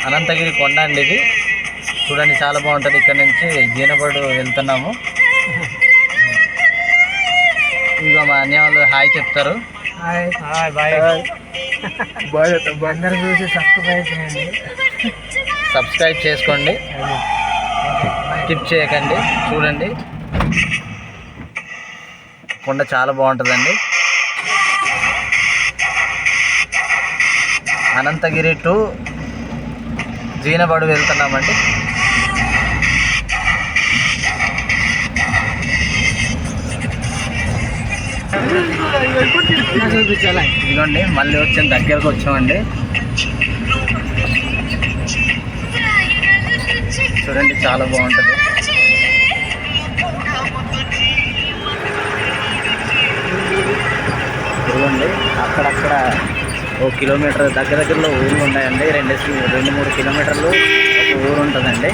అనంతగిరి కొండ అండి ఇది. చూడండి చాలా బాగుంటుంది. ఇక్కడ నుంచి జీనబడు వెళ్తున్నాము. ఇదిగో మా అన్నయ్య వాళ్ళు హాయ్ చెప్తారు. అందరూ చూసి సబ్స్క్రైబ్ చేసుకోండి, స్కిప్ చేయకండి. చూడండి కొండ చాలా బాగుంటుందండి. అనంతగిరి టు జీనబడు వెళ్తున్నామండి. ఇదిగోండి మళ్ళీ దగ్గరకు వచ్చామండి. చూడండి చాలా బాగుంటుంది. ఇదిగోండి అక్కడక్కడ 1 కిలోమీటర్ దగ్గరలో ఊళ్ళు ఉన్నాయండి. 2-3 కిలోమీటర్లు ఒక ఊరు ఉంటుందండి.